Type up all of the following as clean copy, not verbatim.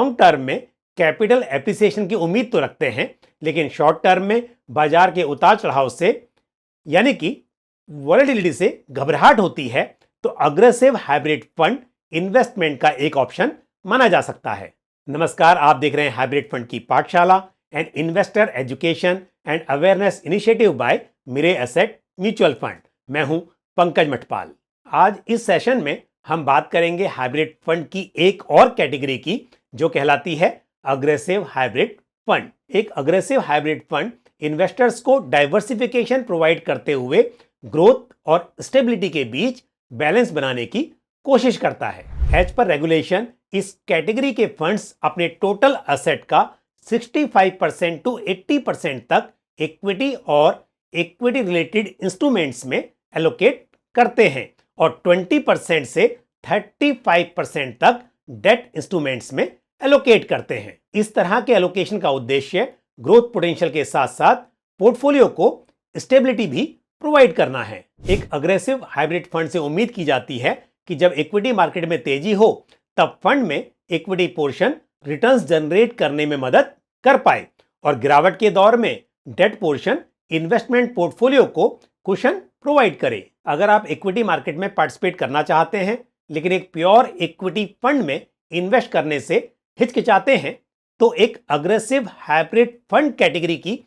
Long term में capital appreciation की उम्मीद तो रखते हैं, लेकिन शॉर्ट टर्म में बाजार के उतार चढ़ाव से यानी कि वॉलेटिलिटी से घबराहट होती है, तो अग्रेसिव हाइब्रिड फंड इन्वेस्टमेंट का एक ऑप्शन माना जा सकता है। नमस्कार, आप देख रहे हैं हाइब्रिड फंड की पाठशाला and investor education and awareness initiative by Mirae Asset mutual fund. मैं हूं पंकज मठपाल। आज इस सेशन में हम बात करेंगे हाइब्रिड फंड की एक और कैटेगरी की, जो कहलाती है अग्रेसिव हाइब्रिड फंड। एक अग्रेसिव हाइब्रिड फंड इन्वेस्टर्स को डाइवर्सिफिकेशन प्रोवाइड करते हुए ग्रोथ और स्टेबिलिटी के बीच बैलेंस बनाने की कोशिश करता है। एज पर रेगुलेशन इस कैटेगरी के फंड्स अपने टोटल एसेट का 65% टू 80% तक इक्विटी और इक्विटी रिलेटेड इंस्ट्रूमेंट्स में एलोकेट करते हैं और 20% से 35% तक डेट इंस्ट्रूमेंट्स में एलोकेट करते हैं। इस तरह के एलोकेशन का उद्देश्य ग्रोथ पोटेंशियल के साथ साथ पोर्टफोलियो को स्टेबिलिटी भी प्रोवाइड करना है। एक अग्रेसिव हाइब्रिड फंड से उम्मीद की जाती है कि जब इक्विटी मार्केट में तेजी हो, तब फंड में इक्विटी पोर्शन रिटर्न्स जनरेट करने में मदद कर पाए और गिरावट के दौर में डेट पोर्शन इन्वेस्टमेंट पोर्टफोलियो को कुशन प्रोवाइड करे। अगर आप इक्विटी मार्केट में पार्टिसिपेट करना चाहते हैं, लेकिन एक प्योर इक्विटी फंड में इन्वेस्ट करने से हिचकिचाते हैं, तो एक अग्रेसिव हाइब्रिड फंड कैटेगरी की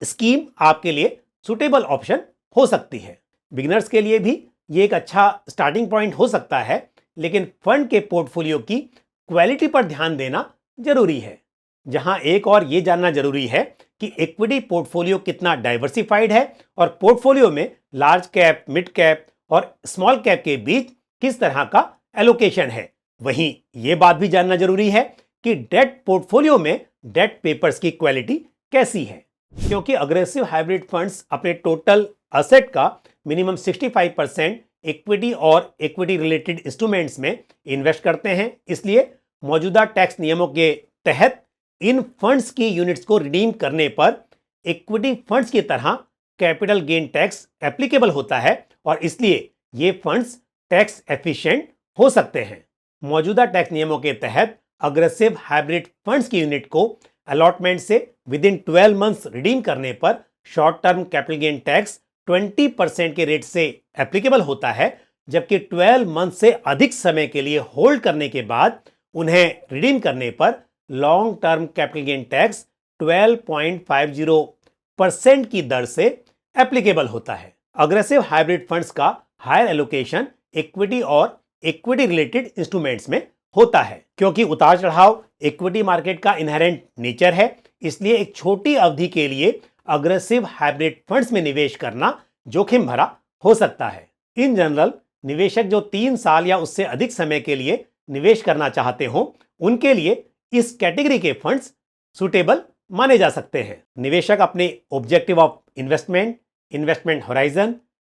स्कीम आपके लिए सुटेबल ऑप्शन हो सकती है। बिगिनर्स के लिए भी ये एक अच्छा स्टार्टिंग पॉइंट हो सकता है, लेकिन फंड के पोर्टफोलियो की क्वालिटी पर ध्यान देना जरूरी है। जहां एक और ये जानना जरूरी है कि इक्विटी पोर्टफोलियो कितना डाइवर्सिफाइड है और पोर्टफोलियो में लार्ज कैप, मिड कैप और स्मॉल कैप के बीच किस तरह का एलोकेशन है। वहीं यह बात भी जानना जरूरी है कि डेट पोर्टफोलियो में डेट पेपर्स की क्वालिटी कैसी है, क्योंकि अग्रेसिव हाइब्रिड फंड्स अपने टोटल एसेट का मिनिमम 65% इक्विटी और इक्विटी रिलेटेड इंस्ट्रूमेंट्स में इन्वेस्ट करते हैं। इसलिए मौजूदा टैक्स नियमों के तहत इन फंड्स की यूनिट्स को रिडीम करने पर इक्विटी फंड्स की तरह कैपिटल गेन टैक्स एप्लीकेबल होता है और इसलिए ये फंड्स टैक्स एफिशिएंट हो सकते हैं। मौजूदा टैक्स नियमों के तहत अग्रेसिव हाइब्रिड फंड्स की यूनिट को अलॉटमेंट से विद इन 12 मंथ्स रिडीम करने पर short term capital gain tax 20% के रेट से एप्लीकेबल होता है, जबकि 12 मंथ से अधिक समय के लिए होल्ड करने के बाद उन्हें रिडीम करने पर long term capital gain tax 12.50% की दर से एप्लीकेबल होता है। अग्रेसिव हाइब्रिड फंड्स का हायर एलोकेशन इक्विटी और इक्विटी रिलेटेड इंस्ट्रूमेंट्स में होता है, क्योंकि उतार चढ़ाव इक्विटी मार्केट का इनहेरेंट नेचर है। इसलिए एक छोटी अवधि के लिए अग्रेसिव हाइब्रिड फंड्स में निवेश करना जोखिम भरा हो सकता है। इन जनरल निवेशक जो 3 साल या उससे अधिक समय के लिए निवेश करना चाहते हो, उनके लिए इस कैटेगरी के फंड्स सुटेबल माने जा सकते हैं। निवेशक अपने objective of investment, investment horizon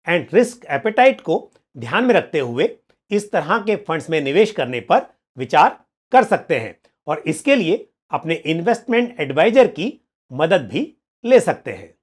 and risk appetite को ध्यान में रखते हुए इस तरह के फंड्स में निवेश करने पर विचार कर सकते हैं और इसके लिए अपने इन्वेस्टमेंट एडवाइजर की मदद भी ले सकते हैं।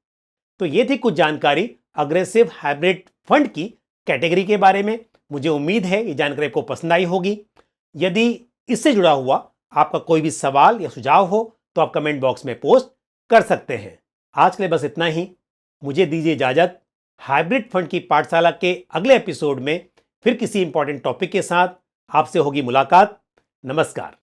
तो ये थी कुछ जानकारी अग्रेसिव हाइब्रिड फंड की कैटेगरी के बारे में। मुझे उम्मीद है ये जानकारी आपको पसंद आई होगी। यदि इससे जुड़ा हुआ आपका कोई भी सवाल या सुझाव हो तो आप कमेंट बॉक्स में पोस्ट कर सकते हैं। आज के लिए बस इतना ही। मुझे दीजिए इजाजत। हाइब्रिड फंड की पाठशाला के अगले एपिसोड में फिर किसी इंपॉर्टेंट टॉपिक के साथ आपसे होगी मुलाकात। नमस्कार।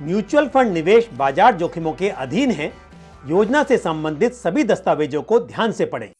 म्यूचुअल फंड निवेश बाजार जोखिमों के अधीन है। योजना से संबंधित सभी दस्तावेजों को ध्यान से पढ़ें।